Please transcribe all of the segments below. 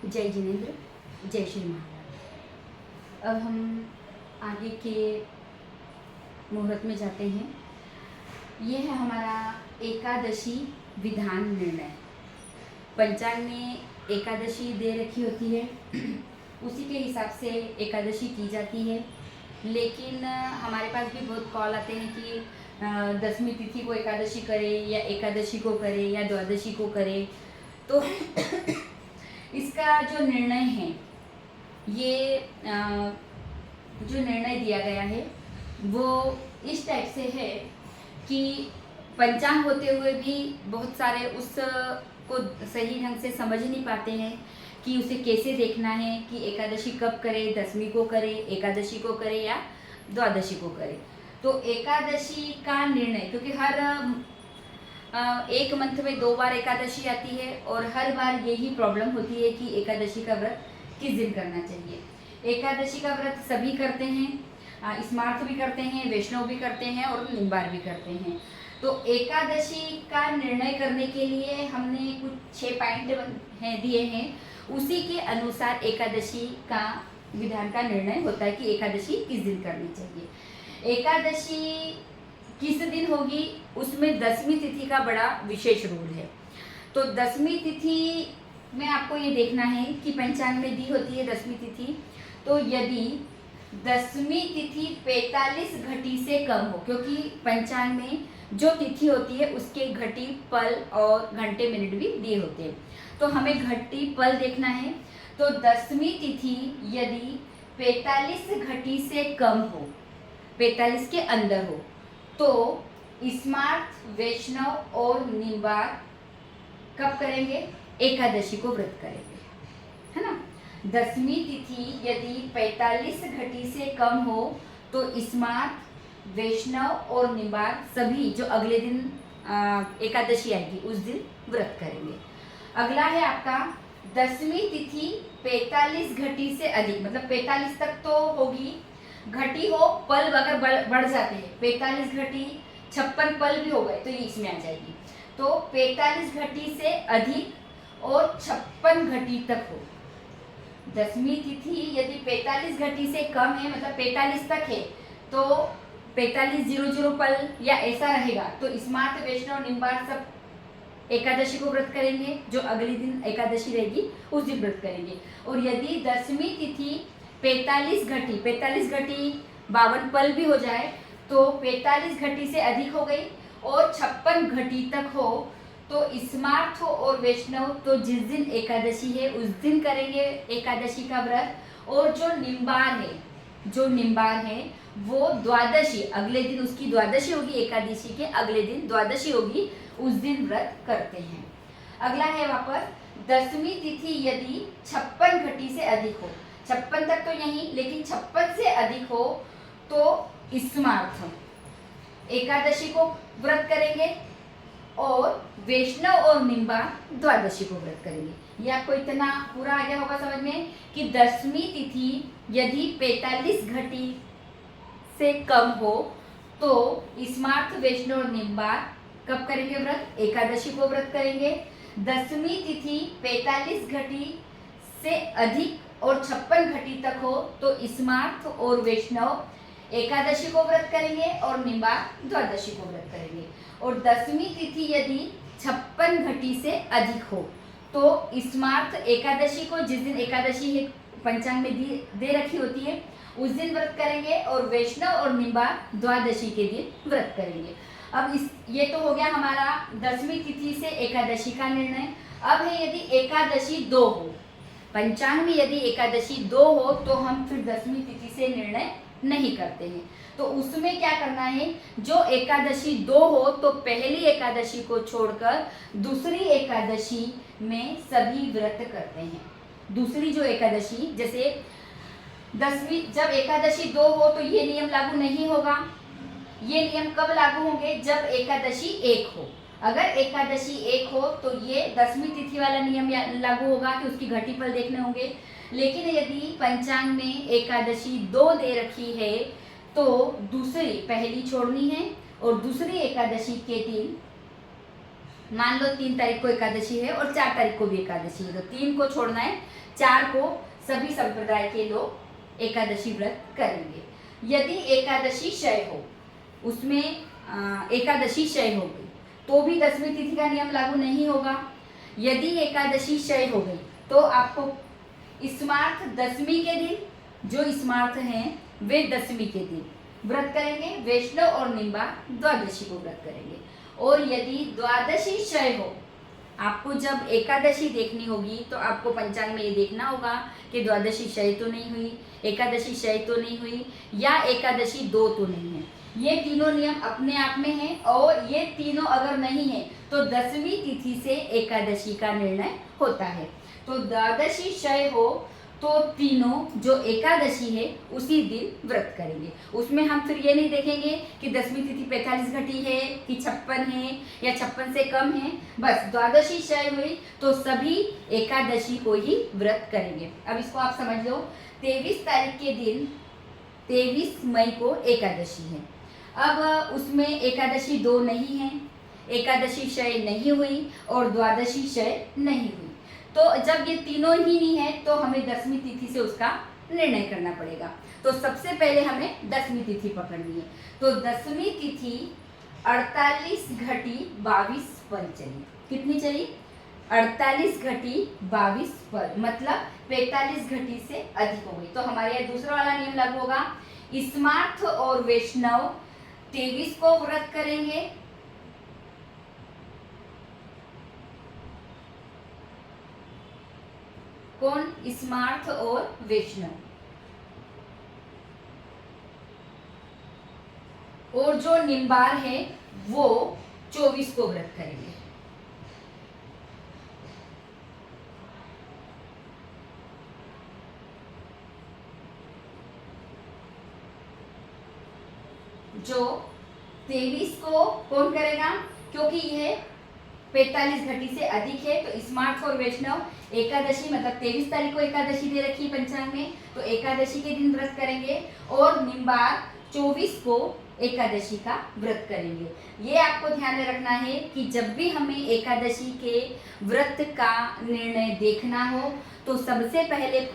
जय जिनेन्द्र, जय श्री महाराज। अब हम आगे के मुहूर्त में जाते हैं। यह है हमारा एकादशी विधान निर्णय। पंचांग में एकादशी दे रखी होती है, उसी के हिसाब से एकादशी की जाती है। लेकिन हमारे पास भी बहुत कॉल आते हैं कि 10वीं तिथि को एकादशी करे या एकादशी को करे या द्वादशी को करे। तो इसका जो निर्णय है, ये जो निर्णय दिया गया है वो इस टाइप से है कि पंचांग होते हुए भी बहुत सारे उस को सही ढंग से समझ नहीं पाते हैं कि उसे कैसे देखना है कि एकादशी कब करे, 10वीं को करे, एकादशी को करे या द्वादशी को करे। तो एकादशी का निर्णय, क्योंकि हर एक मंथ में 2 बार एकादशी आती है और हर बार यही प्रॉब्लम होती है कि एकादशी का व्रत किस दिन करना चाहिए। एकादशी का व्रत सभी करते हैं, स्मार्थ भी करते हैं, वैष्णव भी करते हैं और निम्बार भी करते हैं। तो एकादशी का निर्णय करने के लिए हमने कुछ 6 पॉइंट दिए हैं, उसी के अनुसार एकादशी का विधान का निर्णय होता है कि एकादशी किस दिन करनी चाहिए। एकादशी किस दिन होगी, उसमें 10वीं तिथि का बड़ा विशेष रोल है। तो 10वीं तिथि में आपको ये देखना है कि पंचांग में दी होती है 10वीं तिथि। तो यदि 10वीं तिथि 45 घटी से कम हो, क्योंकि पंचांग में जो तिथि होती है उसके घटी, पल और घंटे मिनट भी दिए होते हैं, तो हमें घटी पल देखना है। तो 10वीं तिथि यदि 45 घटी से कम हो, 45 के अंदर हो, तो स्मार्थ, वैष्णव और निम्बार कब करेंगे? एकादशी को व्रत करेंगे, है ना। 10वीं तिथि यदि 45 घटी से कम हो तो स्मार्थ, वैष्णव और निम्बार सभी जो अगले दिन एकादशी आएगी उस दिन व्रत करेंगे। अगला है आपका 10वीं तिथि 45 घटी से अधिक, मतलब 45 तक तो होगी, घटी हो, पल अगर बढ़ जाते हैं, 45 घटी 56 पल भी हो गए तो ये इसमें आ जाएगी। तो 45 घटी से अधिक और 56 घटी तक हो। 10वीं तिथि यदि 45 घटी से कम है, मतलब 45 तक है, तो 4500 पल या ऐसा रहेगा तो स्मार्थ, वैष्णव, निम्बार सब एकादशी को व्रत करेंगे, जो अगले दिन एकादशी रहेगी उस दिन व्रत करेंगे। और यदि 10वीं तिथि 45 घटी 52 पल भी हो जाए, तो 45 घटी से अधिक हो गई और 56 घटी तक हो, तो स्मार्थ और वैष्णव तो जिस दिन एकादशी है उस दिन करेंगे एकादशी का व्रत। और जो निम्बार है वो द्वादशी, अगले दिन उसकी द्वादशी होगी, एकादशी के अगले दिन द्वादशी होगी, उस दिन व्रत करते हैं। अगला है वापस 10वीं तिथि यदि 56 घटी से अधिक हो, 56 तक तो यही, लेकिन 56 से अधिक हो तो स्मार्थ एकादशी को व्रत करेंगे और वैष्णव और निम्बार द्वादशी को व्रत करेंगे। ये आपको इतना पूरा आ गया होगा समझ में कि 10वीं तिथि यदि 45 घटी से कम हो तो स्मार्थ, वैष्णव और निम्बार कब करेंगे व्रत? एकादशी को व्रत करेंगे। 10वीं तिथि 45 घटी से अधिक और 56 घटी तक हो तो स्मार्थ और वैष्णव एकादशी को व्रत करेंगे और निम्बार द्वादशी को व्रत करेंगे। और 10वीं तिथि यदि 56 घटी से अधिक हो तो स्मार्थ एकादशी को, जिस दिन एकादशी है पंचांग में दे रखी होती है, उस दिन व्रत करेंगे और वैष्णव और निम्बार द्वादशी के दिन व्रत करेंगे। अब ये तो हो गया हमारा 10वीं तिथि से एकादशी का निर्णय। अब है यदि एकादशी 2 हो, पंचांग में यदि एकादशी 2 हो तो हम फिर 10वीं तिथि से निर्णय नहीं करते हैं। तो उसमें क्या करना है, जो एकादशी 2 हो तो पहली एकादशी को छोड़कर दूसरी एकादशी में सभी व्रत करते हैं। दूसरी जो एकादशी, जैसे 10वीं जब एकादशी 2 हो तो ये नियम लागू नहीं होगा। ये नियम कब लागू होंगे? जब एकादशी 1 हो। अगर एकादशी 1 हो तो ये 10वीं तिथि वाला नियम लागू होगा कि उसकी घटी पल देखने होंगे। लेकिन यदि पंचांग में एकादशी 2 दे रखी है तो दूसरी, पहली छोड़नी है और दूसरी एकादशी के दिन मान लो 3 तारीख को एकादशी है और 4 तारीख को भी एकादशी है, तो 3 को छोड़ना है, 4 को सभी संप्रदाय के लोग एकादशी व्रत करेंगे। यदि एकादशी क्षय हो, उसमें एकादशी क्षय हो गई तो भी दसवीं तिथि का नियम लागू नहीं होगा। यदि एकादशी क्षय हो गई तो आपको स्मार्थ दशमी के दिन, जो स्मार्थ हैं वे दशमी के दिन व्रत करेंगे, वैष्णव और निम्बार द्वादशी को व्रत करेंगे। और यदि द्वादशी क्षय हो, आपको जब एकादशी देखनी होगी तो आपको पंचांग में ये देखना होगा कि द्वादशी क्षय तो नहीं हुई, एकादशी क्षय तो नहीं हुई, या एकादशी 2 तो नहीं है। ये तीनों नियम अपने आप में हैं, और ये तीनों अगर नहीं है तो दसवीं तिथि से एकादशी का निर्णय होता है। तो द्वादशी क्षय हो तो तीनों जो एकादशी है उसी दिन व्रत करेंगे। उसमें हम फिर ये नहीं देखेंगे कि दसवीं तिथि 45 घटी है कि 56 है या 56 से कम है, बस द्वादशी क्षय हुई तो सभी एकादशी को ही व्रत करेंगे। अब इसको आप समझ लो, 23 तारीख के दिन 23 मई को एकादशी है। अब उसमें एकादशी 2 नहीं है, एकादशी क्षय नहीं हुई और द्वादशी क्षय नहीं हुई। तो जब ये तीनों ही नहीं है तो हमें दसवीं तिथि से उसका निर्णय करना पड़ेगा। तो सबसे पहले हमें दसवीं तिथि पकड़नी है। तो दसवीं तिथि 48 घटी 22 पर चली। कितनी चली? 48 घटी 22 पर, मतलब 45 घटी से अधिक हो गई। तो हमारे यहाँ दूसरा वाला नियम लागू होगा। स्मार्थ और वैष्णव 23 को व्रत करेंगे, कौन? स्मार्थ और वैष्णव। और जो निम्बार है वो 24 को व्रत करेंगे। जो 23 को कौन करेगा? क्योंकि यह 45 घटी से अधिक है तो स्मार्थ और वैष्णव एकादशी, मतलब 23 तारीख को एकादशी दे रखी है पंचांग में, तो एकादशी के दिन व्रत करेंगे। और निम्बार 24 को एकादशी का व्रत करेंगे। ये आपको ध्यान में रखना है कि जब भी हमें एकादशी के व्रत का निर्णय देखना हो तो सबसे पहले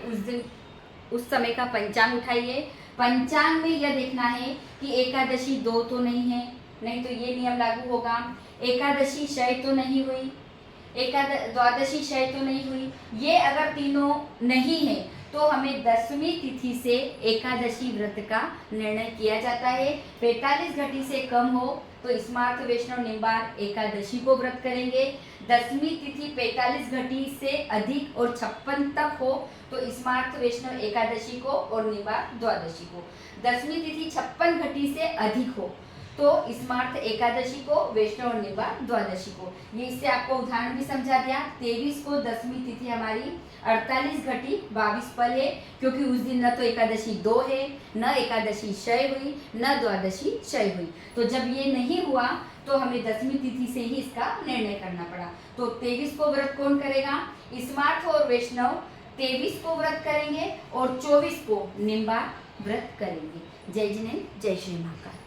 उस समय का पंचांग उठाइए। पंचांग में यह देखना है कि एकादशी 2 तो नहीं है, नहीं तो ये नियम लागू होगा। एकादशी क्षय तो नहीं हुई, द्वादशी क्षय तो नहीं हुई। ये अगर तीनों नहीं है तो हमें दसवीं तिथि से एकादशी व्रत का निर्णय किया जाता है। 45 घटी से कम हो तो स्मार्थ वैष्णव निम्बार एकादशी को व्रत करेंगे। दसवीं तिथि 45 घटी से अधिक और 56 तक हो तो स्मार्थ वैष्णव एकादशी को और निम्बार द्वादशी को। दसवीं तिथि 56 घटी से अधिक हो तो स्मार्थ एकादशी को, वैष्णव और निम्बार द्वादशी को। ये इससे आपको उदाहरण भी समझा दिया। 23 को दसवीं तिथि हमारी 48 घटी 22 पर है, क्योंकि उस दिन न तो एकादशी 2 है, न एकादशी क्षय हुई, न द्वादशी क्षय हुई। तो जब ये नहीं हुआ तो हमें दसवीं तिथि से ही इसका निर्णय करना पड़ा। तो 23 को व्रत कौन करेगा? स्मार्थ और वैष्णव 23 को व्रत करेंगे और 24 को निम्बार व्रत करेंगे। जय जिनेन्द्र, जय श्री महाकाल।